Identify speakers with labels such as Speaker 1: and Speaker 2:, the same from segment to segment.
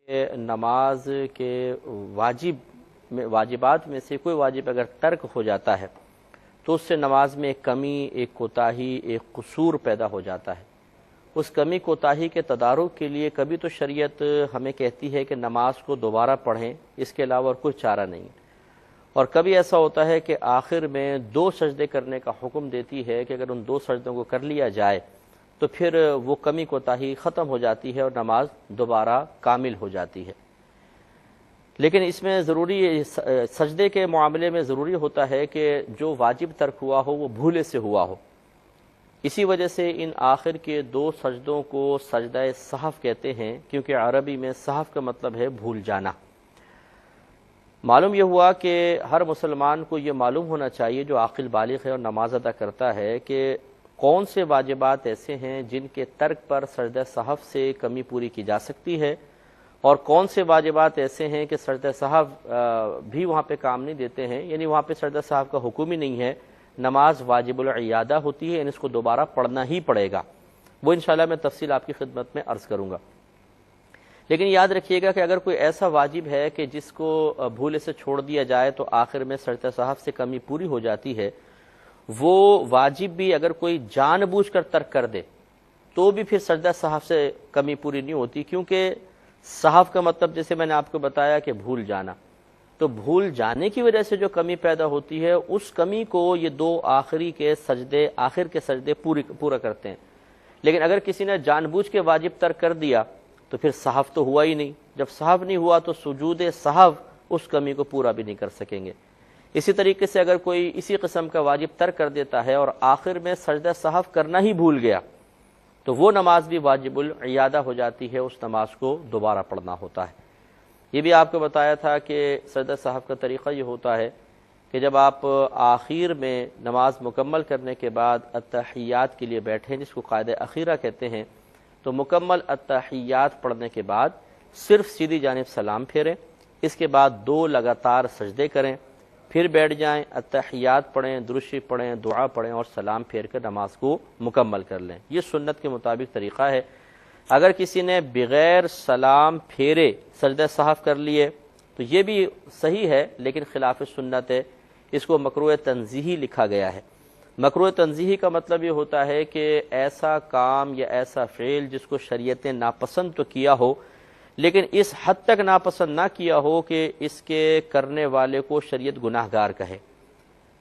Speaker 1: کہ نماز کے واجبات میں سے کوئی واجب اگر ترک ہو جاتا ہے تو اس سے نماز میں ایک کمی، ایک کوتاہی، ایک قصور پیدا ہو جاتا ہے۔ اس کمی کوتاہی کے تدارک کے لیے کبھی تو شریعت ہمیں کہتی ہے کہ نماز کو دوبارہ پڑھیں، اس کے علاوہ اور کوئی چارہ نہیں، اور کبھی ایسا ہوتا ہے کہ آخر میں 2 سجدے کرنے کا حکم دیتی ہے کہ اگر ان 2 سجدوں کو کر لیا جائے تو پھر وہ کمی کوتاہی ختم ہو جاتی ہے اور نماز دوبارہ کامل ہو جاتی ہے۔ لیکن اس میں ضروری سجدے کے معاملے میں ضروری ہوتا ہے کہ جو واجب ترک ہوا ہو وہ بھولے سے ہوا ہو۔ اسی وجہ سے ان آخر کے 2 سجدوں کو سجدہ سہو کہتے ہیں، کیونکہ عربی میں سہو کا مطلب ہے بھول جانا۔ معلوم یہ ہوا کہ ہر مسلمان کو یہ معلوم ہونا چاہیے جو عاقل بالغ ہے اور نماز ادا کرتا ہے کہ کون سے واجبات ایسے ہیں جن کے ترک پر سجدہ سہو سے کمی پوری کی جا سکتی ہے، اور کون سے واجبات ایسے ہیں کہ سجدہ سہو بھی وہاں پہ کام نہیں دیتے ہیں، یعنی وہاں پہ سجدہ سہو کا حکم ہی نہیں ہے، نماز واجب العیادہ ہوتی ہے، یعنی اس کو دوبارہ پڑھنا ہی پڑے گا۔ وہ انشاءاللہ میں تفصیل آپ کی خدمت میں عرض کروں گا۔ لیکن یاد رکھیے گا کہ اگر کوئی ایسا واجب ہے کہ جس کو بھولے سے چھوڑ دیا جائے تو آخر میں سجدہ سہو سے کمی پوری ہو جاتی ہے، وہ واجب بھی اگر کوئی جان بوجھ کر ترک کر دے تو بھی پھر سجدہ سہو سے کمی پوری نہیں ہوتی، کیونکہ سہو کا مطلب جیسے میں نے آپ کو بتایا کہ بھول جانا، تو بھول جانے کی وجہ سے جو کمی پیدا ہوتی ہے اس کمی کو یہ 2 آخر کے سجدے پورا کرتے ہیں۔ لیکن اگر کسی نے جان بوجھ کے واجب ترک کر دیا تو پھر سہو تو ہوا ہی نہیں، جب سہو نہیں ہوا تو سجود سہو اس کمی کو پورا بھی نہیں کر سکیں گے۔ اسی طریقے سے اگر کوئی اسی قسم کا واجب ترک کر دیتا ہے اور آخر میں سجدہ سہو کرنا ہی بھول گیا تو وہ نماز بھی واجب العیادہ ہو جاتی ہے، اس نماز کو دوبارہ پڑھنا ہوتا ہے۔ یہ بھی آپ کو بتایا تھا کہ سجدہ سہو کا طریقہ یہ ہوتا ہے کہ جب آپ آخر میں نماز مکمل کرنے کے بعد التحیات کے لیے بیٹھیں، جس کو قاعدہ اخیرہ کہتے ہیں، تو مکمل التحیات پڑھنے کے بعد صرف سیدھی جانب سلام پھیریں، اس کے بعد 2 لگاتار سجدے کریں، پھر بیٹھ جائیں، التحیات پڑھیں، درود شریف پڑھیں، دعا پڑھیں اور سلام پھیر کر نماز کو مکمل کر لیں۔ یہ سنت کے مطابق طریقہ ہے۔ اگر کسی نے بغیر سلام پھیرے سجدہ سہو کر لیے تو یہ بھی صحیح ہے لیکن خلاف سنت ہے، اس کو مکروہ تنزیہی لکھا گیا ہے۔ مکروہ تنزیہی کا مطلب یہ ہوتا ہے کہ ایسا کام یا ایسا فعل جس کو شریعت نے ناپسند تو کیا ہو لیکن اس حد تک ناپسند نہ کیا ہو کہ اس کے کرنے والے کو شریعت گناہ گار کہے۔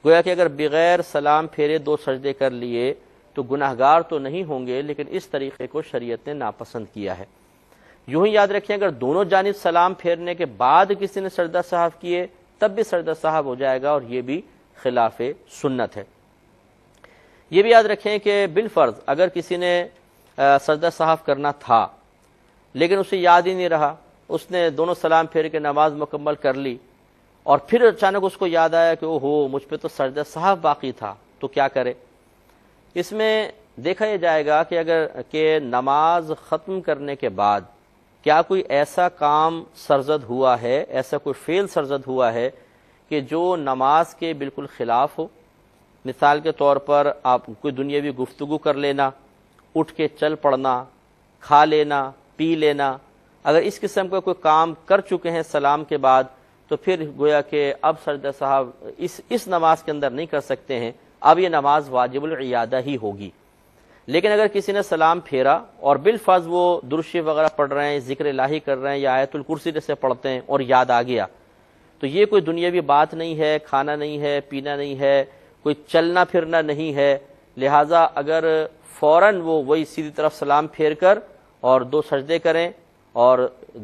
Speaker 1: گویا کہ اگر بغیر سلام پھیرے 2 سجدے کر لیے تو گناہ گار تو نہیں ہوں گے لیکن اس طریقے کو شریعت نے ناپسند کیا ہے۔ یوں ہی یاد رکھیں اگر دونوں جانب سلام پھیرنے کے بعد کسی نے سجدہ سہو کیے تب بھی سجدہ سہو ہو جائے گا اور یہ بھی خلاف سنت ہے۔ یہ بھی یاد رکھیں کہ بالفرض اگر کسی نے سجدہ سہو کرنا تھا لیکن اسے یاد ہی نہیں رہا، اس نے دونوں سلام پھیر کے نماز مکمل کر لی اور پھر اچانک اس کو یاد آیا کہ اوہو مجھ پہ تو سجدہ سہو باقی تھا، تو کیا کرے؟ اس میں دیکھا یہ جائے گا کہ اگر کہ نماز ختم کرنے کے بعد کیا کوئی ایسا کام سرزد ہوا ہے، ایسا کوئی فعل سرزد ہوا ہے کہ جو نماز کے بالکل خلاف ہو۔ مثال کے طور پر آپ کوئی دنیاوی گفتگو کر لینا، اٹھ کے چل پڑنا، کھا لینا، پی لینا، اگر اس قسم کا کوئی کام کر چکے ہیں سلام کے بعد تو پھر گویا کہ اب سجدہ سہو اس نماز کے اندر نہیں کر سکتے ہیں، اب یہ نماز واجب العیادہ ہی ہوگی۔ لیکن اگر کسی نے سلام پھیرا اور بالفرض وہ درود شریف وغیرہ پڑھ رہے ہیں، ذکر الہی کر رہے ہیں یا آیت الکرسی جیسے پڑھتے ہیں اور یاد آ گیا تو یہ کوئی دنیاوی بات نہیں ہے، کھانا نہیں ہے، پینا نہیں ہے، کوئی چلنا پھرنا نہیں ہے، لہٰذا اگر فوراً وہی سیدھی طرف سلام پھیر کر اور 2 سجدے کریں اور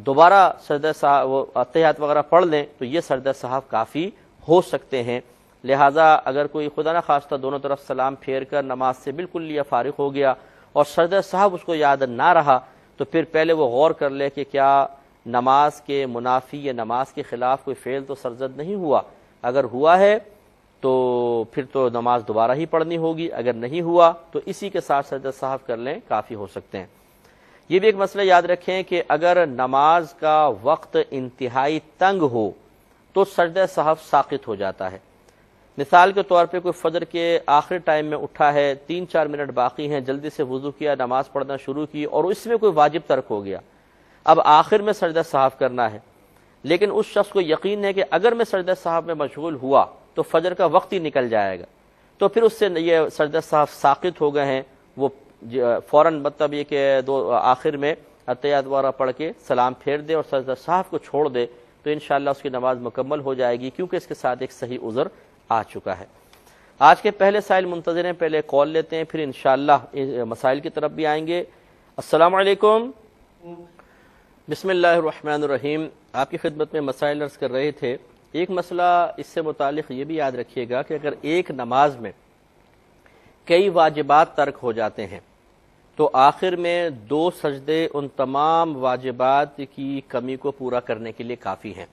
Speaker 1: دوبارہ سجدہ سہو التحیات وغیرہ پڑھ لیں تو یہ سجدہ سہو کافی ہو سکتے ہیں۔ لہٰذا اگر کوئی خدا نہ خواستہ دونوں طرف سلام پھیر کر نماز سے بالکل لیا فارغ ہو گیا اور سجدہ سہو اس کو یاد نہ رہا تو پھر پہلے وہ غور کر لے کہ کیا نماز کے منافی یا نماز کے خلاف کوئی فعل تو سرزد نہیں ہوا، اگر ہوا ہے تو پھر تو نماز دوبارہ ہی پڑھنی ہوگی، اگر نہیں ہوا تو اسی کے ساتھ سجدہ سہو کر لیں، کافی ہو سکتے ہیں۔ یہ بھی ایک مسئلہ یاد رکھیں کہ اگر نماز کا وقت انتہائی تنگ ہو تو سجدہ سہو ساقط ہو جاتا ہے۔ مثال کے طور پہ کوئی فجر کے آخری ٹائم میں اٹھا ہے، 3-4 منٹ باقی ہیں، جلدی سے وضو کیا، نماز پڑھنا شروع کی اور اس میں کوئی واجب ترک ہو گیا۔ اب آخر میں سجدہ سہو کرنا ہے، لیکن اس شخص کو یقین ہے کہ اگر میں سجدہ سہو میں مشغول ہوا تو فجر کا وقت ہی نکل جائے گا، تو پھر اس سے یہ سجدہ سہو ساقط ہو گئے ہیں، وہ فوراً مطلب یہ کہ آخر میں اتحیات وغیرہ پڑھ کے سلام پھیر دے اور سجدہ سہو کو چھوڑ دے تو انشاءاللہ اس کی نماز مکمل ہو جائے گی، کیونکہ اس کے ساتھ ایک صحیح عذر آ چکا ہے۔ آج کے پہلے سائل منتظر ہیں، پہلے کال لیتے ہیں، پھر انشاءاللہ مسائل کی طرف بھی آئیں گے۔ السلام علیکم۔ بسم اللہ الرحمن الرحیم۔ آپ کی خدمت میں مسائل عرض کر رہے تھے۔ ایک مسئلہ اس سے متعلق یہ بھی یاد رکھیے گا کہ اگر ایک نماز میں کئی واجبات ترک ہو جاتے ہیں تو آخر میں 2 سجدے ان تمام واجبات کی کمی کو پورا کرنے کے لیے کافی ہیں۔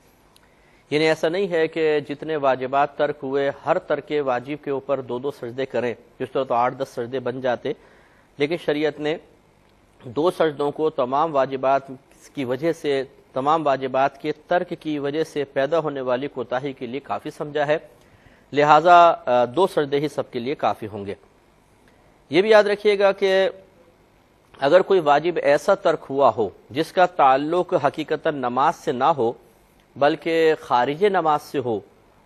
Speaker 1: یعنی ایسا نہیں ہے کہ جتنے واجبات ترک ہوئے ہر ترک واجب کے اوپر 2 سجدے کریں، جس طرح تو 8-10 سجدے بن جاتے، لیکن شریعت نے 2 سجدوں کو تمام واجبات کی وجہ سے، تمام واجبات کے ترک کی وجہ سے پیدا ہونے والی کوتاہی کے لیے کافی سمجھا ہے، لہٰذا 2 سجدے ہی سب کے لیے کافی ہوں گے۔ یہ بھی یاد رکھیے گا کہ اگر کوئی واجب ایسا ترک ہوا ہو جس کا تعلق حقیقتاً نماز سے نہ ہو بلکہ خارج نماز سے ہو،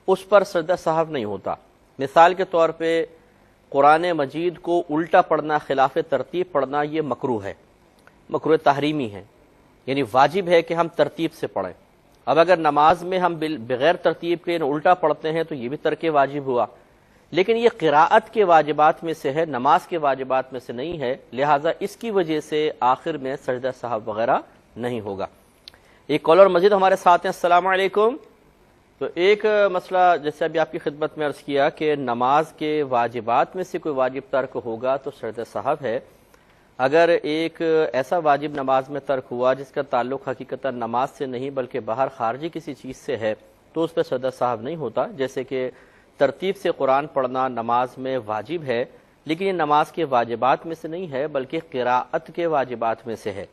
Speaker 1: اس پر سجدہ سہو نہیں ہوتا۔ مثال کے طور پہ قرآن مجید کو الٹا پڑھنا، خلاف ترتیب پڑھنا، یہ مکروہ ہے، مکروہ تحریمی ہے، یعنی واجب ہے کہ ہم ترتیب سے پڑھیں۔ اب اگر نماز میں ہم بغیر ترتیب کے الٹا پڑھتے ہیں تو یہ بھی ترک واجب ہوا، لیکن یہ قراءت کے واجبات میں سے ہے، نماز کے واجبات میں سے نہیں ہے، لہٰذا اس کی وجہ سے آخر میں سجدہ سہو وغیرہ نہیں ہوگا۔ ایک کالر مزید ہمارے ساتھ ہیں۔ السلام علیکم۔ تو ایک مسئلہ جیسے ابھی آپ کی خدمت میں عرض کیا کہ نماز کے واجبات میں سے کوئی واجب ترک ہوگا تو سجدہ سہو ہے۔ اگر ایک ایسا واجب نماز میں ترک ہوا جس کا تعلق حقیقتاً نماز سے نہیں بلکہ باہر خارجی کسی چیز سے ہے تو اس پہ سجدہ سہو نہیں ہوتا، جیسے کہ ترتیب سے قرآن پڑھنا نماز میں واجب ہے، لیکن یہ نماز کے واجبات میں سے نہیں ہے بلکہ قراءت کے واجبات میں سے ہے۔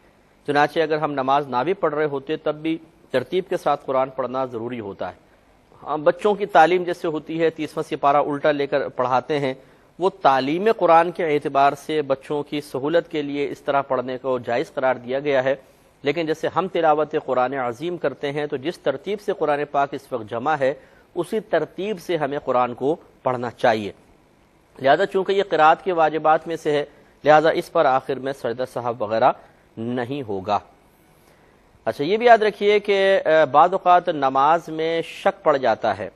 Speaker 1: چنانچہ اگر ہم نماز نہ بھی پڑھ رہے ہوتے تب بھی ترتیب کے ساتھ قرآن پڑھنا ضروری ہوتا ہے۔ ہاں، بچوں کی تعلیم جیسے ہوتی ہے 30واں سپارہ الٹا لے کر پڑھاتے ہیں، وہ تعلیم قرآن کے اعتبار سے بچوں کی سہولت کے لیے اس طرح پڑھنے کو جائز قرار دیا گیا ہے، لیکن جیسے ہم تلاوت قرآن عظیم کرتے ہیں تو جس ترتیب سے قرآن پاک اس وقت جمع ہے اسی ترتیب سے ہمیں قرآن کو پڑھنا چاہیے، لہذا چونکہ یہ قرات کے واجبات میں سے ہے لہذا اس پر آخر میں سجدہ سہو وغیرہ نہیں ہوگا۔ اچھا، یہ بھی یاد رکھیے کہ بعض اوقات نماز میں شک پڑ جاتا ہے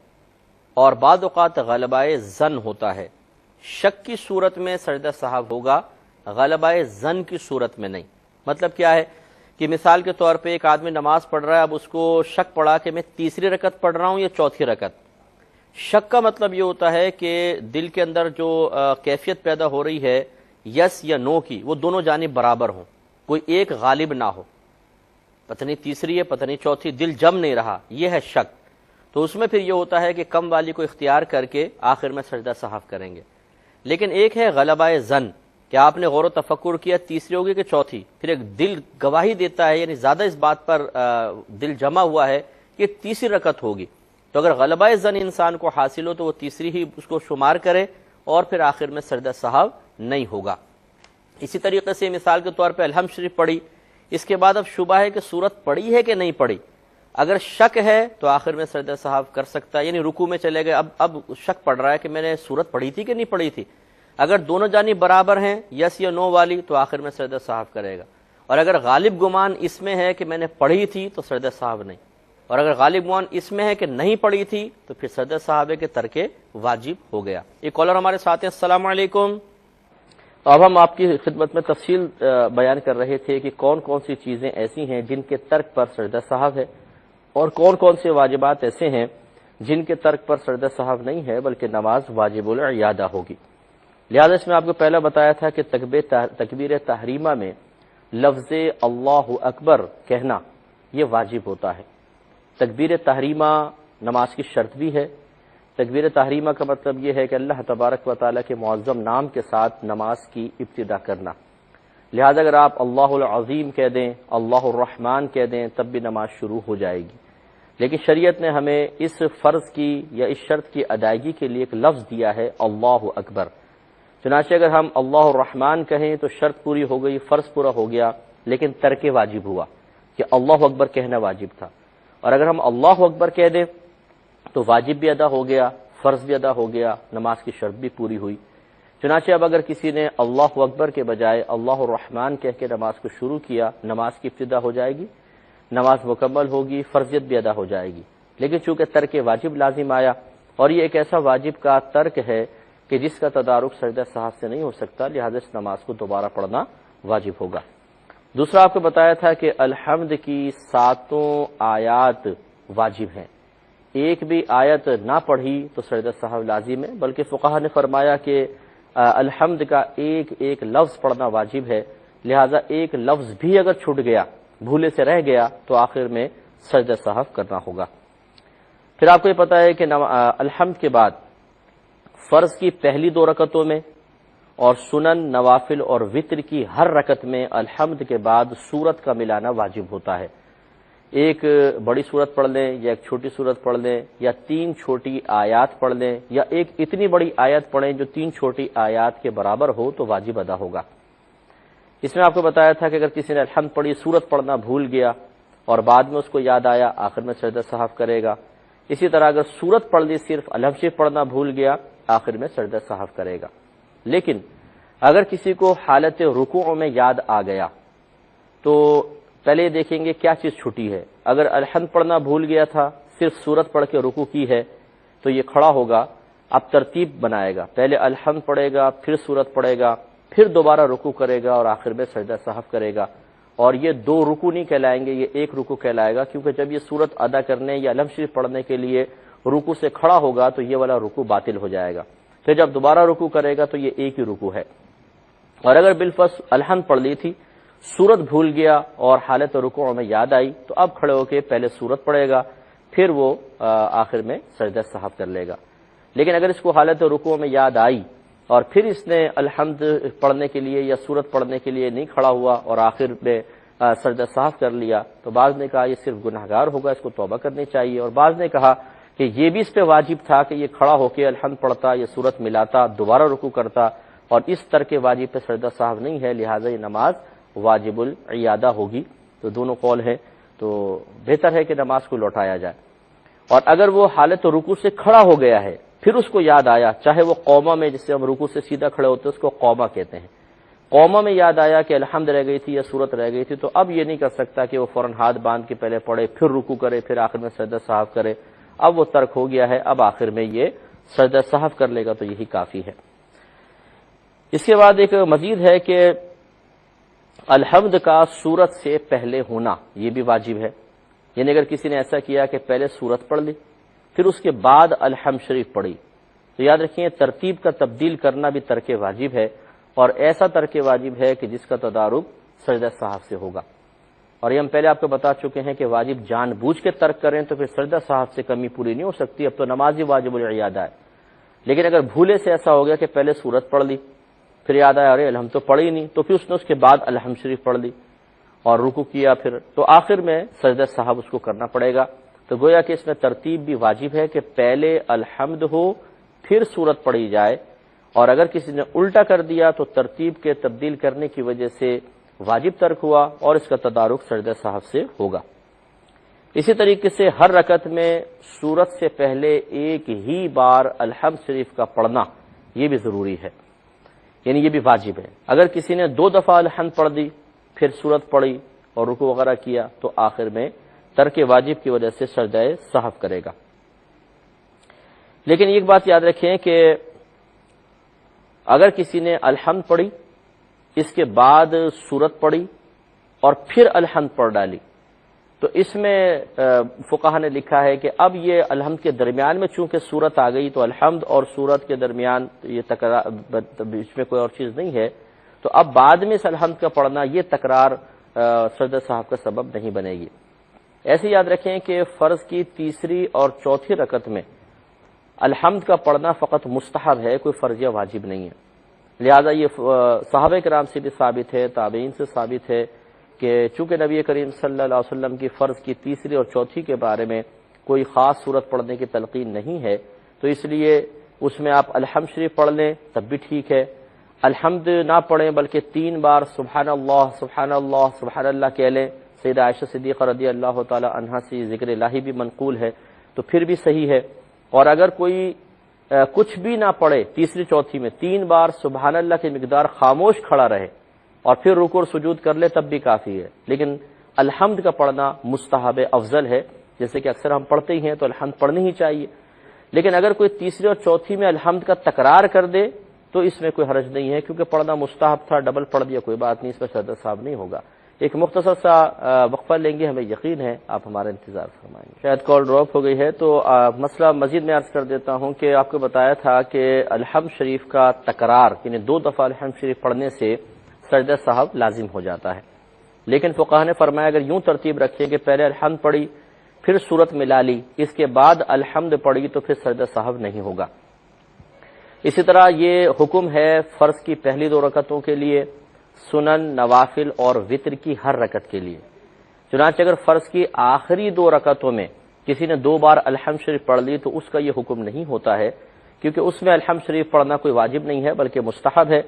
Speaker 1: اور بعض اوقات غلبہ ظن ہوتا ہے۔ شک کی صورت میں سجدہ سہو ہوگا، غلبہ ظن کی صورت میں نہیں۔ مطلب کیا ہے کہ مثال کے طور پہ ایک آدمی نماز پڑھ رہا ہے، اب اس کو شک پڑا کہ میں تیسری رکعت پڑھ رہا ہوں یا چوتھی رکعت۔ شک کا مطلب یہ ہوتا ہے کہ دل کے اندر جو کیفیت پیدا ہو رہی ہے یس یا نو کی، وہ دونوں جانب برابر ہوں، کوئی ایک غالب نہ ہو، پتہ نہیں تیسری ہے پتہ نہیں چوتھی، دل جم نہیں رہا، یہ ہے شک۔ تو اس میں پھر یہ ہوتا ہے کہ کم والی کو اختیار کر کے آخر میں سجدہ سہو کریں گے۔ لیکن ایک ہے غلبہ ظن کہ آپ نے غور و تفکر کیا تیسری ہوگی کہ چوتھی، پھر ایک دل گواہی دیتا ہے، یعنی زیادہ اس بات پر دل جمع ہوا ہے کہ تیسری رکعت ہوگی، تو اگر غلبہ ظن انسان کو حاصل ہو تو وہ تیسری ہی اس کو شمار کرے اور پھر آخر میں سجدہ سہو نہیں ہوگا۔ اسی طریقے سے مثال کے طور پہ الحمد شریف پڑھی، اس کے بعد اب شبہ ہے کہ سورت پڑھی ہے کہ نہیں پڑھی، اگر شک ہے تو آخر میں سجدہ سہو کر سکتا ہے، یعنی رکوع میں چلے گئے، اب شک پڑ رہا ہے کہ میں نے سورت پڑھی تھی کہ نہیں پڑھی تھی، اگر دونوں جانب برابر ہیں یس یا نو والی تو آخر میں سجدہ سہو کرے گا، اور اگر غالب گمان اس میں ہے کہ میں نے پڑھی تھی تو سجدہ سہو نہیں، اور اگر غالب گمان اس میں ہے کہ نہیں پڑھی تھی تو پھر سجدہ سہو کے ترک واجب ہو گیا۔ ایک کالر ہمارے ساتھ ہیں۔ السلام علیکم۔ اب ہم آپ کی خدمت میں تفصیل بیان کر رہے تھے کہ کون کون سی چیزیں ایسی ہیں جن کے ترک پر سجدہ سہو ہے اور کون کون سے واجبات ایسے ہیں جن کے ترک پر سجدہ سہو نہیں ہے بلکہ نماز واجب العیادہ ہوگی۔ لہذا اس میں آپ کو پہلا بتایا تھا کہ تکبیر تحریمہ میں لفظ اللہ اکبر کہنا یہ واجب ہوتا ہے۔ تکبیر تحریمہ نماز کی شرط بھی ہے۔ تکبیر تحریمہ کا مطلب یہ ہے کہ اللہ تبارک و تعالیٰ کے معظم نام کے ساتھ نماز کی ابتدا کرنا، لہذا اگر آپ اللہ العظیم کہہ دیں، اللہ الرحمن کہہ دیں تب بھی نماز شروع ہو جائے گی، لیکن شریعت نے ہمیں اس فرض کی یا اس شرط کی ادائیگی کے لیے ایک لفظ دیا ہے اللہ اکبر، چنانچہ اگر ہم اللہ الرحمن کہیں تو شرط پوری ہو گئی، فرض پورا ہو گیا، لیکن ترک واجب ہوا کہ اللہ اکبر کہنا واجب تھا، اور اگر ہم اللہ اکبر کہہ دیں تو واجب بھی ادا ہو گیا، فرض بھی ادا ہو گیا، نماز کی شرط بھی پوری ہوئی۔ چنانچہ اب اگر کسی نے اللہ اکبر کے بجائے اللہ الرحمن کہہ کے نماز کو شروع کیا، نماز کی ابتدا ہو جائے گی، نماز مکمل ہوگی، فرضیت بھی ادا ہو جائے گی۔ لیکن چونکہ ترک واجب لازم آیا، اور یہ ایک ایسا واجب کا ترک ہے کہ جس کا تدارک سجدہ سہو سے نہیں ہو سکتا، لہذا اس نماز کو دوبارہ پڑھنا واجب ہوگا۔ دوسرا آپ کو بتایا تھا کہ الحمد کی 7 آیات واجب ہیں، ایک بھی آیت نہ پڑھی تو سجدہ سہو لازم ہے، بلکہ فقہا نے فرمایا کہ الحمد کا ایک ایک لفظ پڑھنا واجب ہے، لہذا ایک لفظ بھی اگر چھوٹ گیا، بھولے سے رہ گیا، تو آخر میں سجدہ سہو کرنا ہوگا۔ پھر آپ کو یہ پتا ہے کہ الحمد کے بعد فرض کی پہلی 2 رکعتوں میں اور سنن، نوافل اور وتر کی ہر رکعت میں الحمد کے بعد سورت کا ملانا واجب ہوتا ہے۔ ایک بڑی سورت پڑھ لیں یا ایک چھوٹی سورت پڑھ لیں، یا 3 چھوٹی آیات پڑھ لیں، یا ایک اتنی بڑی آیت پڑھیں جو 3 چھوٹی آیات کے برابر ہو تو واجب ادا ہوگا۔ اس میں آپ کو بتایا تھا کہ اگر کسی نے الحمد پڑھی، سورت پڑھنا بھول گیا اور بعد میں اس کو یاد آیا، آخر میں سجدہ سہو کرے گا۔ اسی طرح اگر سورت پڑھ لی، صرف الحمد شریف پڑھنا بھول گیا، آخر میں سجدہ سہو کرے گا۔ لیکن اگر کسی کو حالت رکوع میں یاد آ گیا تو پہلے دیکھیں گے کیا چیز چھٹی ہے۔ اگر الحمد پڑھنا بھول گیا تھا، صرف سورت پڑھ کے رکوع کی ہے، تو یہ کھڑا ہوگا، اب ترتیب بنائے گا، پہلے الحمد پڑھے گا، پھر سورت پڑھے گا، پھر دوبارہ رکوع کرے گا اور آخر میں سجدہ سہو کرے گا۔ اور یہ 2 رکوع نہیں کہلائیں گے، یہ ایک رکوع کہلائے گا، کیونکہ جب یہ سورت ادا کرنے یا الحمد شریف پڑھنے کے لیے رکوع سے کھڑا ہوگا تو یہ والا رکوع باطل ہو جائے گا، پھر جب دوبارہ رکوع کرے گا تو یہ ایک ہی رکوع ہے۔ اور اگر بالفرض الحمد پڑھ لی تھی، سورت بھول گیا اور حالت رکوع میں یاد آئی، تو اب کھڑے ہو کے پہلے سورت پڑھے گا، پھر وہ آخر میں سجدہ سہو کر لے گا۔ لیکن اگر اس کو حالت رکوع میں یاد آئی اور پھر اس نے الحمد پڑھنے کے لیے یا سورت پڑھنے کے لیے نہیں کھڑا ہوا اور آخر میں سجدہ سہو کر لیا، تو بعض نے کہا یہ صرف گناہگار ہوگا، اس کو توبہ کرنی چاہیے، اور بعض نے کہا کہ یہ بھی اس پہ واجب تھا کہ یہ کھڑا ہو کے الحمد پڑھتا، یہ سورت ملاتا، دوبارہ رکوع کرتا، اور اس ترک واجب پہ سجدہ سہو نہیں ہے، لہٰذا یہ نماز واجب العیادہ ہوگی۔ تو دونوں قول ہیں، تو بہتر ہے کہ نماز کو لوٹایا جائے۔ اور اگر وہ حالت رکوع سے کھڑا ہو گیا ہے، پھر اس کو یاد آیا، چاہے وہ قوما میں، جس سے ہم رکوع سے سیدھا کھڑے ہوتے ہیں اس کو قوما کہتے ہیں، قوما میں یاد آیا کہ الحمد رہ گئی تھی یا سورت رہ گئی تھی، تو اب یہ نہیں کر سکتا کہ وہ فوراً ہاتھ باندھ کے پہلے پڑھے، پھر رکوع کرے، پھر آخر میں سجدہ سہو کرے۔ اب وہ ترک ہو گیا ہے، اب آخر میں یہ سجدہ سہو کر لے گا تو یہی کافی ہے۔ اس کے بعد ایک مزید ہے کہ الحمد کا سورت سے پہلے ہونا، یہ بھی واجب ہے۔ یعنی اگر کسی نے ایسا کیا کہ پہلے سورت پڑھ لی، پھر اس کے بعد الحمد شریف پڑھی، تو یاد رکھیں ترتیب کا تبدیل کرنا بھی ترک واجب ہے، اور ایسا ترک واجب ہے کہ جس کا تدارک سجدہ سہو سے ہوگا۔ اور یہ ہم پہلے آپ کو بتا چکے ہیں کہ واجب جان بوجھ کے ترک کریں تو پھر سجدہ سہو سے کمی پوری نہیں ہو سکتی، اب تو نماز ہی واجب العیادہ ہے۔ لیکن اگر بھولے سے ایسا ہو گیا کہ پہلے سورت پڑھ لی، پھر یاد آیا ارے الحمد تو پڑھی نہیں، تو پھر اس نے اس کے بعد الحمد شریف پڑھ لی اور رکوع کیا، پھر تو آخر میں سجدہ سہو اس کو کرنا پڑے گا۔ تو گویا کہ اس میں ترتیب بھی واجب ہے کہ پہلے الحمد ہو پھر سورت پڑھی جائے، اور اگر کسی نے الٹا کر دیا تو ترتیب کے تبدیل کرنے کی وجہ سے واجب ترک ہوا اور اس کا تدارک سجدہ سہو سے ہوگا۔ اسی طریقے سے ہر رکعت میں سورت سے پہلے ایک ہی بار الحمد شریف کا پڑھنا یہ بھی ضروری ہے، یعنی یہ بھی واجب ہے۔ اگر کسی نے 2 دفعہ الحمد پڑھ دی، پھر سورت پڑھی اور رکوع وغیرہ کیا، تو آخر میں ترک واجب کی وجہ سے سجدہ سہو کرے گا۔ لیکن ایک بات یاد رکھیں کہ اگر کسی نے الحمد پڑھی، اس کے بعد سورت پڑھی اور پھر الحمد پڑھ ڈالی، تو اس میں فقہا نے لکھا ہے کہ اب یہ الحمد کے درمیان میں چونکہ سورت آ گئی، تو الحمد اور سورت کے درمیان یہ تکرار، بیچ میں کوئی اور چیز نہیں ہے، تو اب بعد میں اس الحمد کا پڑھنا یہ تکرار سجدہ سہو کا سبب نہیں بنے گی۔ ایسے یاد رکھیں کہ فرض کی 3 اور 4 رکعت میں الحمد کا پڑھنا فقط مستحب ہے، کوئی فرضیہ واجب نہیں ہے۔ لہذا یہ صحابہ کرام سے بھی ثابت ہے، تابعین سے ثابت ہے کہ چونکہ نبی کریم صلی اللہ علیہ وسلم کی فرض کی 3 اور 4 کے بارے میں کوئی خاص صورت پڑھنے کی تلقین نہیں ہے، تو اس لیے اس میں آپ الحمد شریف پڑھ لیں تب بھی ٹھیک ہے۔ الحمد نہ پڑھیں بلکہ 3 بار سبحان اللہ سبحان اللہ سبحان اللہ کہہ لیں، سیدہ عائشہ صدیقہ رضی اللہ تعالی عنہا سے ذکر الہی بھی منقول ہے تو پھر بھی صحیح ہے۔ اور اگر کوئی کچھ بھی نہ پڑھے تیسری چوتھی میں 3 بار سبحان اللہ کی مقدار خاموش کھڑا رہے اور پھر رکوع اور سجود کر لے تب بھی کافی ہے، لیکن الحمد کا پڑھنا مستحب افضل ہے، جیسے کہ اکثر ہم پڑھتے ہی ہیں تو الحمد پڑھنی ہی چاہیے۔ لیکن اگر کوئی تیسری اور چوتھی میں الحمد کا تکرار کر دے تو اس میں کوئی حرج نہیں ہے، کیونکہ پڑھنا مستحب تھا، ڈبل پڑھ دیا کوئی بات نہیں، اس پر سردر صاحب نہیں ہوگا۔ ایک مختصر سا وقفہ لیں گے، ہمیں یقین ہے آپ ہمارا انتظار فرمائیں گے۔ شاید کال ڈراپ ہو گئی ہے تو مسئلہ مزید میں عرض کر دیتا ہوں کہ آپ کو بتایا تھا کہ الحمد شریف کا تکرار یعنی 2 دفعہ الحمد شریف پڑھنے سے سجدہ سہو لازم ہو جاتا ہے، لیکن فقہا نے فرمایا اگر یوں ترتیب رکھیں کہ پہلے الحمد پڑھی پھر سورت ملا لی، اس کے بعد الحمد پڑھی تو پھر سجدہ سہو نہیں ہوگا۔ اسی طرح یہ حکم ہے فرض کی پہلی 2 رکعتوں کے لیے، سنن، نوافل اور وتر کی ہر رکعت کے لیے۔ چنانچہ اگر فرض کی آخری 2 رکعتوں میں کسی نے 2 بار الحمد شریف پڑھ لی تو اس کا یہ حکم نہیں ہوتا ہے، کیونکہ اس میں الحمد شریف پڑھنا کوئی واجب نہیں ہے بلکہ مستحب ہے،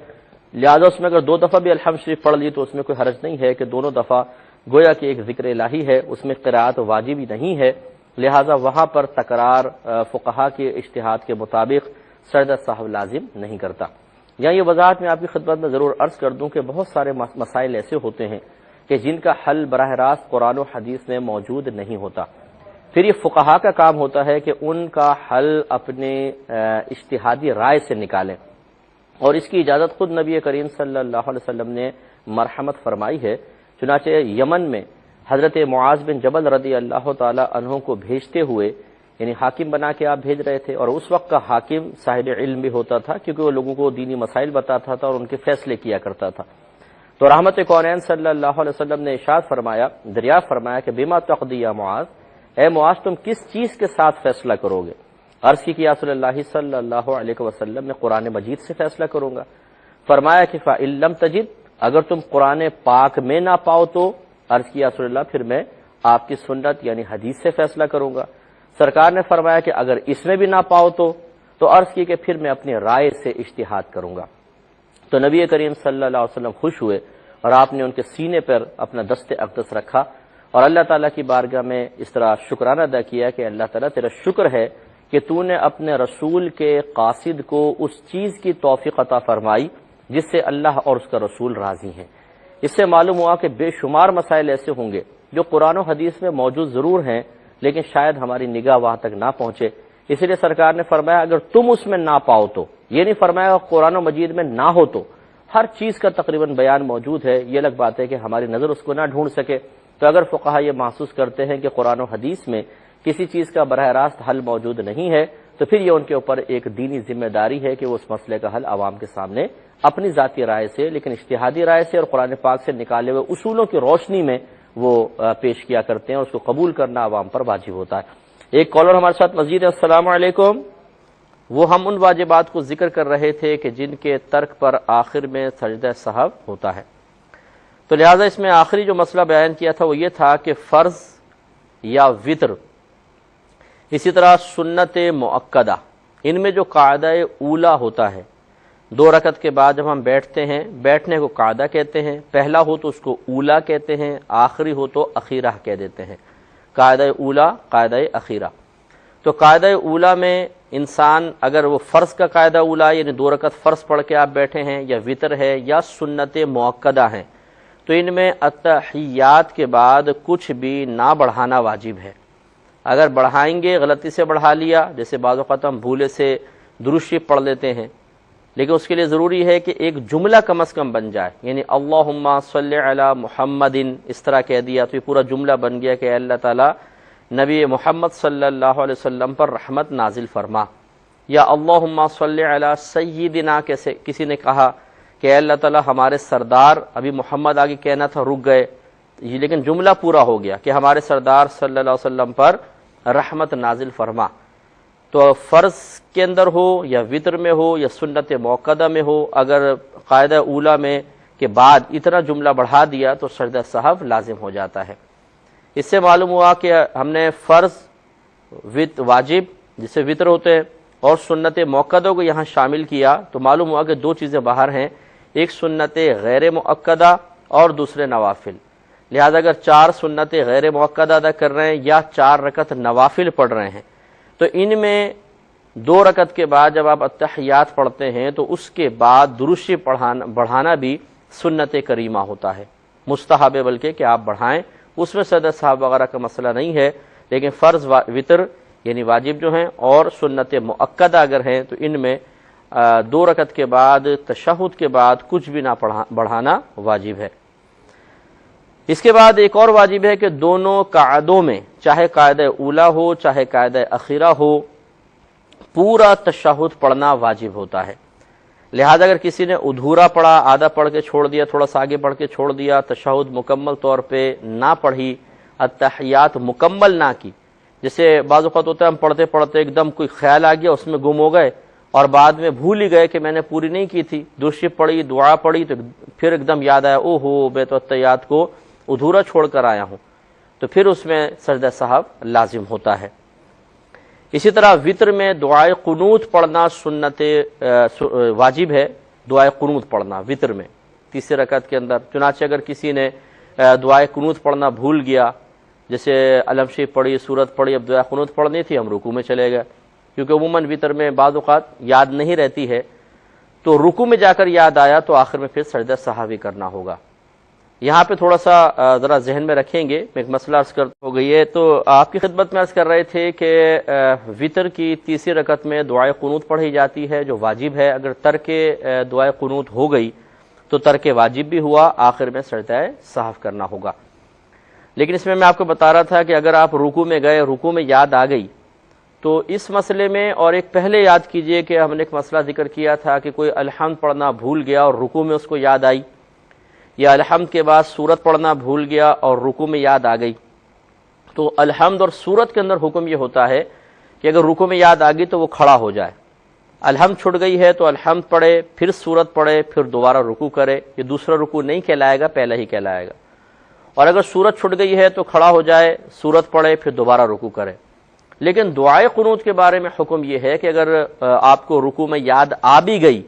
Speaker 1: لہذا اس میں اگر 2 دفعہ بھی الحمد شریف پڑھ لی تو اس میں کوئی حرج نہیں ہے کہ دونوں دفعہ گویا کہ ایک ذکر الہی ہے، اس میں قرأت واجب ہی نہیں ہے، لہذا وہاں پر تکرار فقہا کے اجتہاد کے مطابق سجدہ سہو لازم نہیں کرتا۔ یہاں یہ وضاحت میں آپ کی خدمت میں ضرور عرض کر دوں کہ بہت سارے مسائل ایسے ہوتے ہیں کہ جن کا حل براہ راست قرآن و حدیث میں موجود نہیں ہوتا، پھر یہ فقہا کا کام ہوتا ہے کہ ان کا حل اپنے اجتہادی رائے سے نکالیں، اور اس کی اجازت خود نبی کریم صلی اللہ علیہ وسلم نے مرحمت فرمائی ہے۔ چنانچہ یمن میں حضرت معاذ بن جبل رضی اللہ تعالی عنہ کو بھیجتے ہوئے یعنی حاکم بنا کے آپ بھیج رہے تھے، اور اس وقت کا حاکم صاحب علم بھی ہوتا تھا کیونکہ وہ لوگوں کو دینی مسائل بتاتا تھا اور ان کے فیصلے کیا کرتا تھا، تو رحمت کونین صلی اللہ علیہ وسلم نے ارشاد فرمایا، دریافت فرمایا کہ بما تقضی یا معاذ، اے معاذ تم کس چیز کے ساتھ فیصلہ کرو گے؟ عرض کی کہ رسول اللہ صلی اللہ علیہ وسلم میں قرآن مجید سے فیصلہ کروں گا۔ فرمایا کہ فَإِن لَّمْ تَجِدْ، اگر تم قرآن پاک میں نہ پاؤ تو عرض کی رسول اللہ پھر میں آپ کی سنت یعنی حدیث سے فیصلہ کروں گا۔ سرکار نے فرمایا کہ اگر اس میں بھی نہ پاؤ تو عرض کی کہ پھر میں اپنی رائے سے اجتہاد کروں گا۔ تو نبی کریم صلی اللہ علیہ وسلم خوش ہوئے اور آپ نے ان کے سینے پر اپنا دست اقدس رکھا اور اللہ تعالیٰ کی بارگاہ میں اس طرح شکرانہ ادا کیا کہ اللہ تعالیٰ تیرا شکر ہے کہ تو نے اپنے رسول کے قاصد کو اس چیز کی توفیق عطا فرمائی جس سے اللہ اور اس کا رسول راضی ہیں۔ اس سے معلوم ہوا کہ بے شمار مسائل ایسے ہوں گے جو قرآن و حدیث میں موجود ضرور ہیں لیکن شاید ہماری نگاہ وہاں تک نہ پہنچے، اس لیے سرکار نے فرمایا اگر تم اس میں نہ پاؤ تو، یہ نہیں فرمایا قرآن و مجید میں نہ ہو تو، ہر چیز کا تقریباً بیان موجود ہے، یہ الگ بات ہے کہ ہماری نظر اس کو نہ ڈھونڈ سکے۔ تو اگر فقہا یہ محسوس کرتے ہیں کہ قرآن و حدیث میں کسی چیز کا براہ راست حل موجود نہیں ہے تو پھر یہ ان کے اوپر ایک دینی ذمہ داری ہے کہ وہ اس مسئلے کا حل عوام کے سامنے اپنی ذاتی رائے سے لیکن اجتہادی رائے سے اور قرآن پاک سے نکالے ہوئے اصولوں کی روشنی میں وہ پیش کیا کرتے ہیں، اور اس کو قبول کرنا عوام پر واجب ہوتا ہے۔ ایک کالر ہمارے ساتھ مزید ہے، السلام علیکم۔ وہ ہم ان واجبات کو ذکر کر رہے تھے کہ جن کے ترک پر آخر میں سجدہ سہو ہوتا ہے، تو لہٰذا اس میں آخری جو مسئلہ بیان کیا تھا وہ یہ تھا کہ فرض یا وتر، اسی طرح سنت مؤکدہ، ان میں جو قاعدہ اولا ہوتا ہے 2 رکعت کے بعد جب ہم بیٹھتے ہیں، بیٹھنے کو قاعدہ کہتے ہیں، پہلا ہو تو اس کو اولا کہتے ہیں، آخری ہو تو اخیرہ کہہ دیتے ہیں، قاعدہ اولا، قاعدہ اخیرہ۔ تو قاعدہ اولا میں انسان اگر وہ فرض کا قاعدہ اولا یعنی 2 رکعت فرض پڑھ کے آپ بیٹھے ہیں یا وتر ہے یا سنت مؤکدہ ہیں تو ان میں اتحیات کے بعد کچھ بھی نہ بڑھانا واجب ہے۔ اگر بڑھائیں گے غلطی سے بڑھا لیا، جیسے بعض اوقات ہم بھولے سے درود شریف پڑھ لیتے ہیں، لیکن اس کے لیے ضروری ہے کہ ایک جملہ کم از کم بن جائے، یعنی اللہم صلی علی محمد اس طرح کہہ دیا تو یہ پورا جملہ بن گیا کہ اللہ تعالیٰ نبی محمد صلی اللہ علیہ وسلم پر رحمت نازل فرما، یا اللہم صلی علی سیدنا کسی نے کہا کہ اللہ تعالیٰ ہمارے سردار، ابھی محمد آگے کہنا تھا رک گئے لیکن جملہ پورا ہو گیا کہ ہمارے سردار صلی اللہ علیہ وسلم پر رحمت نازل فرما۔ تو فرض کے اندر ہو یا وتر میں ہو یا سنت مؤکدہ میں ہو، اگر قاعدہ اولا میں کے بعد اتنا جملہ بڑھا دیا تو سجدہ سہو لازم ہو جاتا ہے۔ اس سے معلوم ہوا کہ ہم نے فرض، واجب جسے وتر ہوتے ہیں اور سنت مؤکدہ کو یہاں شامل کیا تو معلوم ہوا کہ 2 چیزیں باہر ہیں، ایک سنت غیر مؤکدہ اور دوسرے نوافل، لہذا اگر 4 سنتیں غیر مؤکدہ ادا کر رہے ہیں یا 4 رکعت نوافل پڑھ رہے ہیں تو ان میں 2 رکعت کے بعد جب آپ اتحیات پڑھتے ہیں تو اس کے بعد درود شریف بڑھانا بھی سنت کریمہ ہوتا ہے، مستحب ہے بلکہ کہ آپ بڑھائیں، اس میں سجدہ صاحب وغیرہ کا مسئلہ نہیں ہے، لیکن فرض وطر یعنی واجب جو ہیں اور سنت مؤکدہ اگر ہیں تو ان میں 2 رکعت کے بعد تشہد کے بعد کچھ بھی نہ بڑھانا واجب ہے۔ اس کے بعد ایک اور واجب ہے کہ دونوں قعدوں میں چاہے قاعدہ اولا ہو چاہے قاعدہ اخیرہ ہو پورا تشہد پڑھنا واجب ہوتا ہے۔ لہذا اگر کسی نے ادھورا پڑھا، آدھا پڑھ کے چھوڑ دیا، تھوڑا سا آگے پڑھ کے چھوڑ دیا، تشہد مکمل طور پہ نہ پڑھی، اتحیات مکمل نہ کی، جیسے بعض اوقات ہوتا ہے ہم پڑھتے پڑھتے ایک دم کوئی خیال آ گیا، اس میں گم ہو گئے اور بعد میں بھول ہی گئے کہ میں نے پوری نہیں کی تھی، درود شریف پڑھی، دعا پڑھی تو پھر ایک دم یاد آیا او ہو میں تو اتحیات کو ادھورا چھوڑ کر آیا ہوں، تو پھر اس میں سجدہ سہو لازم ہوتا ہے۔ اسی طرح وطر میں دعائے قنوت پڑھنا سنت واجب ہے، دعائے قنوت پڑھنا وطر میں 3 رکعت کے اندر۔ چنانچہ اگر کسی نے دعائے قنوت پڑھنا بھول گیا، جیسے علم شریف پڑھی، سورت پڑھی، اب دعائے قنوت پڑھنی تھی، ہم رکوع میں چلے گئے، کیونکہ عموماً وطر میں بعض اوقات یاد نہیں رہتی ہے، تو رکوع میں جا کر یاد آیا تو آخر میں پھر سجدہ سہو کرنا ہوگا۔ یہاں پہ تھوڑا سا ذرا ذہن میں رکھیں گے، میں ایک مسئلہ عرض ہو گئی ہے، تو آپ کی خدمت میں عرض کر رہے تھے کہ وطر کی 3 رکعت میں دعائے قنوت پڑھی جاتی ہے جو واجب ہے، اگر ترک دعائے قنوت ہو گئی تو ترک واجب بھی ہوا، آخر میں سجدہ سہو کرنا ہوگا۔ لیکن اس میں آپ کو بتا رہا تھا کہ اگر آپ رکوع میں گئے، رکوع میں یاد آ گئی تو اس مسئلے میں اور ایک پہلے یاد کیجئے کہ ہم نے ایک مسئلہ ذکر کیا تھا کہ کوئی الحمد پڑھنا بھول گیا اور رکوع میں اس کو یاد آئی، یا الحمد کے بعد سورت پڑھنا بھول گیا اور رکوع میں یاد آ گئی، تو الحمد اور سورت کے اندر حکم یہ ہوتا ہے کہ اگر رکوع میں یاد آ گئی تو وہ کھڑا ہو جائے، الحمد چھوٹ گئی ہے تو الحمد پڑھے، پھر سورت پڑھے، پھر دوبارہ رکوع کرے، یہ دوسرا رکوع نہیں کہلائے گا، پہلا ہی کہلائے گا۔ اور اگر سورت چھوٹ گئی ہے تو کھڑا ہو جائے، سورت پڑھے، پھر دوبارہ رکوع کرے۔ لیکن دعائے قنوت کے بارے میں حکم یہ ہے کہ اگر آپ کو رکوع میں یاد آ بھی گئی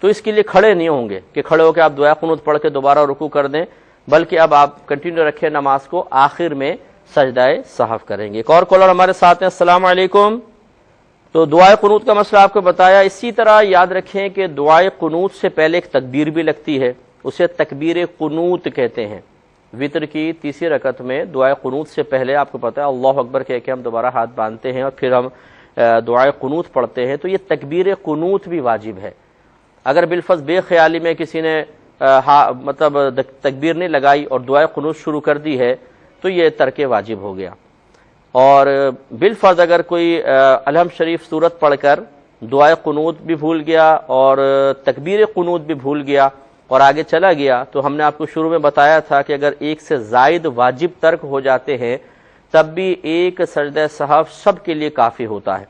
Speaker 1: تو اس کے لیے کھڑے نہیں ہوں گے کہ کھڑے ہو کے آپ دعائے قنوت پڑھ کے دوبارہ رکوع کر دیں، بلکہ اب آپ کنٹینیو رکھیں نماز کو، آخر میں سجدہ سہو کریں گے۔ ایک اور کالر ہمارے ساتھ ہیں، السلام علیکم۔ تو دعائے قنوت کا مسئلہ آپ کو بتایا، اسی طرح یاد رکھیں کہ دعائے قنوت سے پہلے ایک تکبیر بھی لگتی ہے، اسے تکبیر قنوت کہتے ہیں۔ وطر کی 3 رکعت میں دعائے قنوت سے پہلے آپ کو پتہ ہے اللہ اکبر کہہ کے ہم دوبارہ ہاتھ باندھتے ہیں اور پھر ہم دعائے قنوت پڑھتے ہیں، تو یہ تکبیر قنوت بھی واجب ہے۔ اگر بالفرض بے خیالی میں کسی نے مطلب تکبیر نہیں لگائی اور دعائے قنوت شروع کر دی ہے تو یہ ترک واجب ہو گیا۔ اور بالفرض اگر کوئی الحمد شریف سورت پڑھ کر دعائے قنوت بھی بھول گیا اور تکبیر قنوت بھی بھول گیا اور آگے چلا گیا، تو ہم نے آپ کو شروع میں بتایا تھا کہ اگر ایک سے زائد واجب ترک ہو جاتے ہیں تب بھی ایک سجدہ سہو سب کے لیے کافی ہوتا ہے۔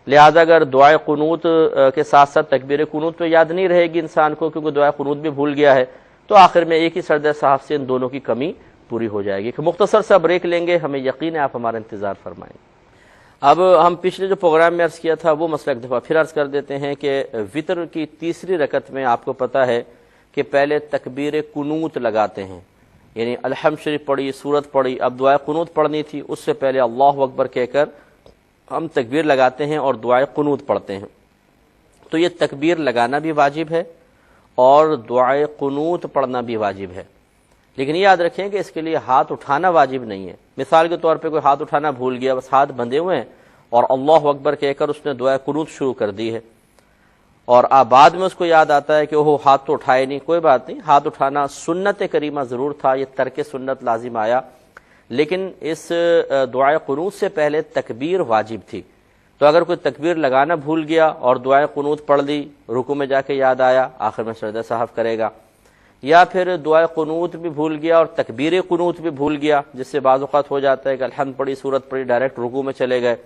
Speaker 1: لہذا اگر دعائے قنوت کے ساتھ ساتھ تکبیر قنوت تو یاد نہیں رہے گی انسان کو کیونکہ دعائے قنوت بھی بھول گیا ہے، تو آخر میں ایک ہی سجدہ سہو سے ان دونوں کی کمی پوری ہو جائے گی۔ کہ مختصر سا بریک لیں گے، ہمیں یقین ہے آپ ہمارا انتظار فرمائیں۔ اب ہم پچھلے جو پروگرام میں عرض کیا تھا وہ مسئلہ ایک دفعہ پھر عرض کر دیتے ہیں کہ وطر کی 3 رکعت میں آپ کو پتہ ہے کہ پہلے تکبیر قنوت لگاتے ہیں، یعنی الحمد شریف پڑھی، سورت پڑھی، اب دعائے قنوت پڑھنی تھی، اس سے پہلے اللہ اکبر کہہ کر ہم تکبیر لگاتے ہیں اور دعائے قنوت پڑھتے ہیں۔ تو یہ تکبیر لگانا بھی واجب ہے اور دعائے قنوت پڑھنا بھی واجب ہے، لیکن یہ یاد رکھیں کہ اس کے لیے ہاتھ اٹھانا واجب نہیں ہے۔ مثال کے طور پہ کوئی ہاتھ اٹھانا بھول گیا، بس ہاتھ بندھے ہوئے ہیں اور اللہ اکبر کہہ کر اس نے دعائے قنوت شروع کر دی ہے، اور بعد میں اس کو یاد آتا ہے کہ وہ ہاتھ تو اٹھائے نہیں، کوئی بات نہیں، ہاتھ اٹھانا سنت کریمہ ضرور تھا، یہ ترک سنت لازم آیا، لیکن اس دعائے قنوت سے پہلے تکبیر واجب تھی۔ تو اگر کوئی تکبیر لگانا بھول گیا اور دعائے قنوت پڑھ لی، رکوع میں جا کے یاد آیا، آخر میں سجدہ سہو کرے گا، یا پھر دعائے قنوت بھی بھول گیا اور تکبیر قنوت بھی بھول گیا، جس سے بعض اوقات ہو جاتا ہے کہ الحمد پڑھی، سورت پڑھی، ڈائریکٹ رکوع میں چلے گئے،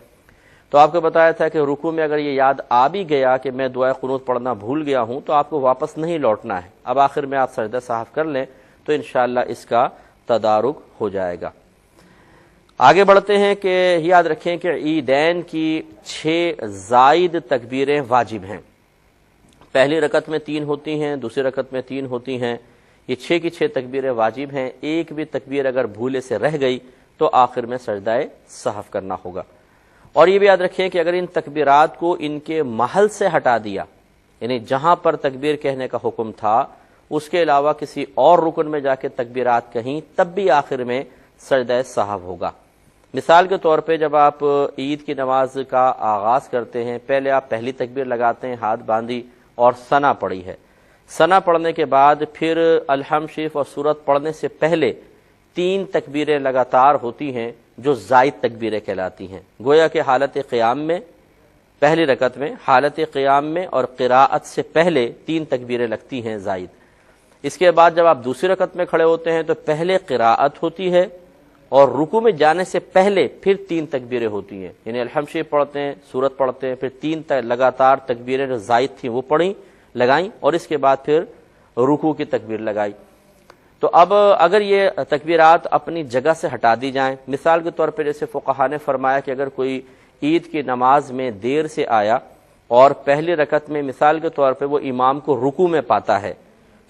Speaker 1: تو آپ کو بتایا تھا کہ رکوع میں اگر یہ یاد آ بھی گیا کہ میں دعائے قنوت پڑھنا بھول گیا ہوں تو آپ کو واپس نہیں لوٹنا ہے، اب آخر میں آپ سجدہ سہو کر لیں تو انشاءاللہ اس کا تدارک ہو جائے گا۔ آگے بڑھتے ہیں کہ یاد رکھیں کہ عیدین کی 6 زائد تکبیریں واجب ہیں۔ پہلی رکعت میں 3 ہوتی ہیں، دوسری رکعت میں 3 ہوتی ہیں، یہ 6 کی 6 تکبیریں واجب ہیں، ایک بھی تکبیر اگر بھولے سے رہ گئی تو آخر میں سجدہ سہو کرنا ہوگا۔ اور یہ بھی یاد رکھیں کہ اگر ان تکبیرات کو ان کے محل سے ہٹا دیا، یعنی جہاں پر تکبیر کہنے کا حکم تھا اس کے علاوہ کسی اور رکن میں جا کے تکبیرات کہیں، تب بھی آخر میں سجدہ سہو ہوگا۔ مثال کے طور پہ جب آپ عید کی نماز کا آغاز کرتے ہیں، پہلے آپ پہلی تکبیر لگاتے ہیں، ہاتھ باندھی اور ثنا پڑھی ہے، ثنا پڑھنے کے بعد پھر الحمد شریف اور سورت پڑھنے سے پہلے 3 تکبیریں لگاتار ہوتی ہیں جو زائد تکبیریں کہلاتی ہیں، گویا کہ حالت قیام میں، پہلی رکعت میں حالت قیام میں اور قراءت سے پہلے 3 تکبیریں لگتی ہیں زائد۔ اس کے بعد جب آپ دوسری رکعت میں کھڑے ہوتے ہیں تو پہلے قراءت ہوتی ہے اور رکوع میں جانے سے پہلے پھر 3 تکبیریں ہوتی ہیں، یعنی الحمد شریف پڑھتے ہیں، سورت پڑھتے ہیں، پھر 3 لگاتار تکبیریں جو زائد تھیں وہ لگائیں اور اس کے بعد پھر رکوع کی تکبیر لگائی۔ تو اب اگر یہ تکبیرات اپنی جگہ سے ہٹا دی جائیں، مثال کے طور پہ جیسے فقہا نے فرمایا کہ اگر کوئی عید کی نماز میں دیر سے آیا اور پہلی رکعت میں مثال کے طور پہ وہ امام کو رکوع میں پاتا ہے،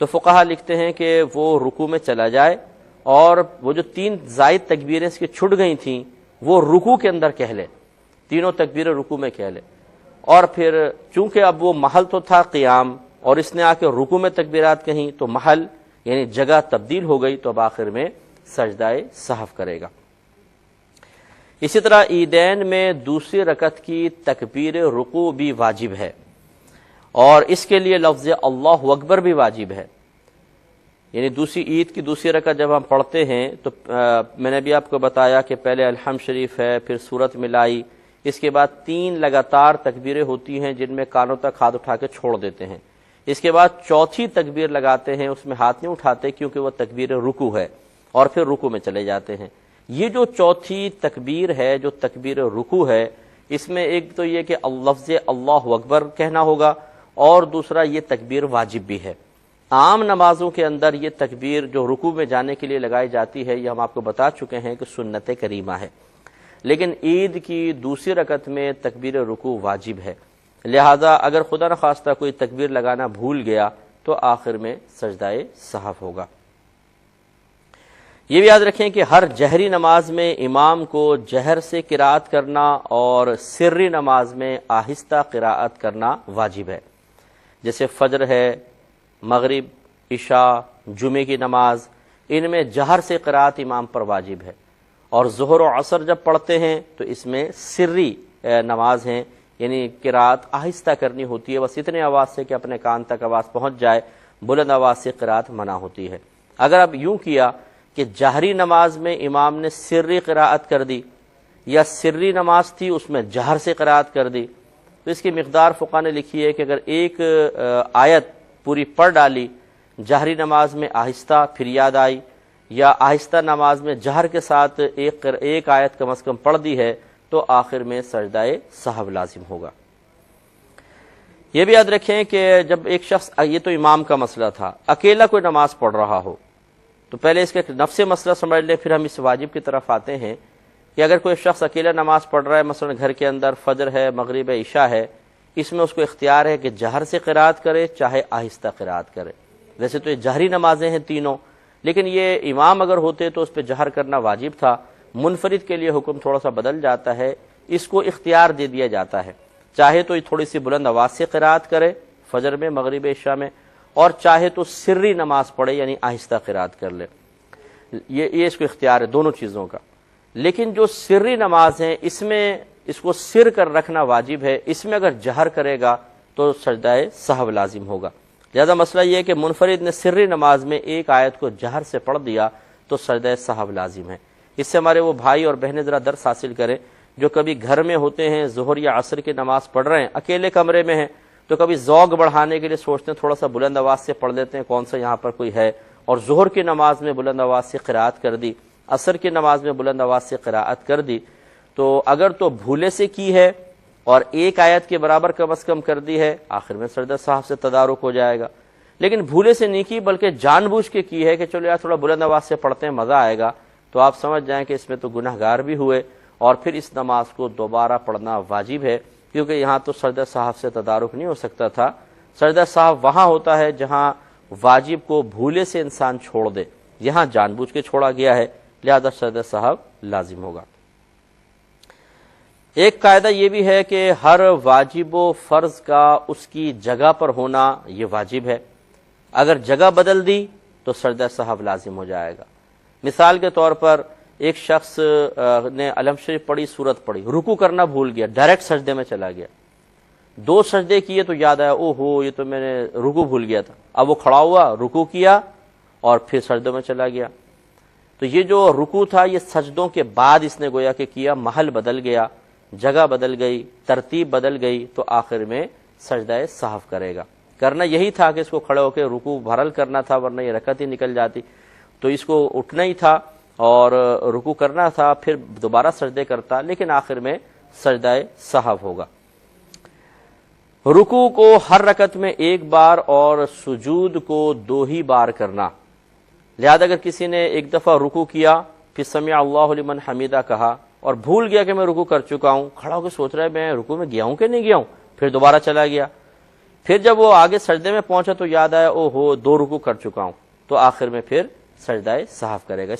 Speaker 1: تو فقہا لکھتے ہیں کہ وہ رکوع میں چلا جائے اور وہ جو 3 زائد تکبیریں اس کی چھٹ گئی تھیں وہ رکوع کے اندر کہہ لے، تینوں تکبیریں رکوع میں کہہ لے، اور پھر چونکہ اب وہ محل تو تھا قیام اور اس نے آ کے رکوع میں تکبیرات کہیں تو محل یعنی جگہ تبدیل ہو گئی، تو اب آخر میں سجدہ سہو کرے گا۔ اسی طرح عیدین میں دوسری رکعت کی تکبیر رکوع بھی واجب ہے اور اس کے لیے لفظ اللہ اکبر بھی واجب ہے، یعنی دوسری عید کی دوسری رکعت جب ہم پڑھتے ہیں تو میں نے بھی آپ کو بتایا کہ پہلے الحمد شریف ہے، پھر سورت ملائی، اس کے بعد 3 لگاتار تکبیریں ہوتی ہیں جن میں کانوں تک ہاتھ اٹھا کے چھوڑ دیتے ہیں، اس کے بعد چوتھی تکبیر لگاتے ہیں، اس میں ہاتھ نہیں اٹھاتے کیونکہ وہ تکبیر رکوع ہے، اور پھر رکوع میں چلے جاتے ہیں۔ یہ جو چوتھی تکبیر ہے، جو تکبیر رکوع ہے، اس میں ایک تو یہ کہ لفظ اللہ اکبر کہنا ہوگا اور دوسرا یہ تکبیر واجب بھی ہے۔ عام نمازوں کے اندر یہ تکبیر جو رکوع میں جانے کے لیے لگائی جاتی ہے، یہ ہم آپ کو بتا چکے ہیں کہ سنت کریمہ ہے، لیکن عید کی دوسری رکعت میں تکبیر رکوع واجب ہے، لہذا اگر خدا نخواستہ کوئی تکبیر لگانا بھول گیا تو آخر میں سجدہ سہو ہوگا۔ یہ بھی یاد رکھیں کہ ہر جہری نماز میں امام کو جہر سے قراءت کرنا اور سری نماز میں آہستہ قراءت کرنا واجب ہے، جیسے فجر ہے، مغرب، عشاء، جمعے کی نماز، ان میں جہر سے قراءت امام پر واجب ہے، اور ظہر و عصر جب پڑھتے ہیں تو اس میں سری نماز ہیں، یعنی قراءت آہستہ کرنی ہوتی ہے، بس اتنے آواز سے کہ اپنے کان تک آواز پہنچ جائے، بلند آواز سے قراءت منع ہوتی ہے۔ اگر اب یوں کیا کہ جہری نماز میں امام نے سری قراءت کر دی یا سری نماز تھی اس میں جہر سے قراءت کر دی، تو اس کی مقدار فقہا نے لکھی ہے کہ اگر ایک آیت پوری پڑھ ڈالی جہری نماز میں آہستہ پھر یاد آئی، یا آہستہ نماز میں جہر کے ساتھ ایک آیت کم از کم پڑھ دی ہے، تو آخر میں سجدہ سہو لازم ہوگا۔ یہ بھی یاد رکھیں کہ جب ایک شخص، یہ تو امام کا مسئلہ تھا، اکیلا کوئی نماز پڑھ رہا ہو تو پہلے اس کے نفس مسئلہ سمجھ لیں، پھر ہم اس واجب کی طرف آتے ہیں کہ اگر کوئی شخص اکیلا نماز پڑھ رہا ہے، مثلا گھر کے اندر فجر ہے، مغرب ہے، عشاء ہے، اس میں اس کو اختیار ہے کہ جہر سے قراءت کرے چاہے آہستہ قراءت کرے۔ ویسے تو یہ جہری نمازیں ہیں تینوں، لیکن یہ امام اگر ہوتے تو اس پہ جہر کرنا واجب تھا، منفرد کے لیے حکم تھوڑا سا بدل جاتا ہے، اس کو اختیار دے دیا جاتا ہے، چاہے تو تھوڑی سی بلند آواز سے قراءت کرے فجر میں، مغرب، عشاء میں، اور چاہے تو سری نماز پڑھے یعنی آہستہ قراءت کر لے، یہ اس کو اختیار ہے دونوں چیزوں کا۔ لیکن جو سری نماز ہے اس میں اس کو سر کر رکھنا واجب ہے، اس میں اگر جہر کرے گا تو سجدہ سہو لازم ہوگا۔ لہذا مسئلہ یہ ہے کہ منفرد نے سری نماز میں ایک آیت کو جہر سے پڑھ دیا تو سجدہ سہو لازم ہے۔ اس سے ہمارے وہ بھائی اور بہنیں ذرا درس حاصل کریں جو کبھی گھر میں ہوتے ہیں، ظہر یا عصر کی نماز پڑھ رہے ہیں، اکیلے کمرے میں ہیں، تو کبھی ذوق بڑھانے کے لیے سوچتے ہیں تھوڑا سا بلند آواز سے پڑھ لیتے ہیں، کون سا یہاں پر کوئی ہے، اور ظہر کی نماز میں بلند آواز سے قراءت کر دی، عصر کی نماز میں بلند آواز سے قراءت کر دی، تو اگر تو بھولے سے کی ہے اور ایک آیت کے برابر کم از کم کر دی ہے، آخر میں سجدہ سہو سے تدارک ہو جائے گا۔ لیکن بھولے سے نہیں کی بلکہ جان بوجھ کے کی ہے کہ چلو یار تھوڑا بلند آواز سے پڑھتے ہیں مزہ آئے گا، تو آپ سمجھ جائیں کہ اس میں تو گناہ گار بھی ہوئے، اور پھر اس نماز کو دوبارہ پڑھنا واجب ہے، کیونکہ یہاں تو سجدہ سہو سے تدارک نہیں ہو سکتا تھا۔ سجدہ سہو وہاں ہوتا ہے جہاں واجب کو بھولے سے انسان چھوڑ دے، یہاں جان بوجھ کے چھوڑا گیا ہے، لہذا سجدہ سہو لازم ہوگا۔ ایک قاعدہ یہ بھی ہے کہ ہر واجب و فرض کا اس کی جگہ پر ہونا یہ واجب ہے، اگر جگہ بدل دی تو سجدہ سہو لازم ہو جائے گا۔ مثال کے طور پر ایک شخص نے علم شریف پڑھی، سورت پڑھی، رکوع کرنا بھول گیا، ڈائریکٹ سجدے میں چلا گیا، 2 سجدے کیے تو یاد آیا او ہو یہ تو میں نے رکوع بھول گیا تھا، اب وہ کھڑا ہوا، رکوع کیا اور پھر سجدوں میں چلا گیا۔ تو یہ جو رکوع تھا یہ سجدوں کے بعد اس نے گویا کہ کیا، محل بدل گیا، جگہ بدل گئی، ترتیب بدل گئی، تو آخر میں سجدہ سہو کرے گا۔ کرنا یہی تھا کہ اس کو کھڑے ہو کے رکوع بھرل کرنا تھا، ورنہ یہ رکعت ہی نکل جاتی، تو اس کو اٹھنا ہی تھا اور رکوع کرنا تھا، پھر دوبارہ سجدے کرتا، لیکن آخر میں سجدہ سہو ہوگا۔ رکوع کو ہر رکعت میں 1 بار اور سجود کو 2 ہی بار کرنا، لہذا اگر کسی نے ایک دفعہ رکوع کیا، پھر سمع اللہ لمن حمیدہ کہا اور بھول گیا کہ میں رکوع کر چکا ہوں، کھڑا ہو کے سوچ رہا ہے میں رکوع میں گیا ہوں کہ نہیں گیا ہوں، پھر دوبارہ چلا گیا، پھر جب وہ آگے سجدے میں پہنچا تو یاد آیا او ہو 2 رکوع کر چکا ہوں، تو آخر میں پھر سجدہ سہو کرے گا۔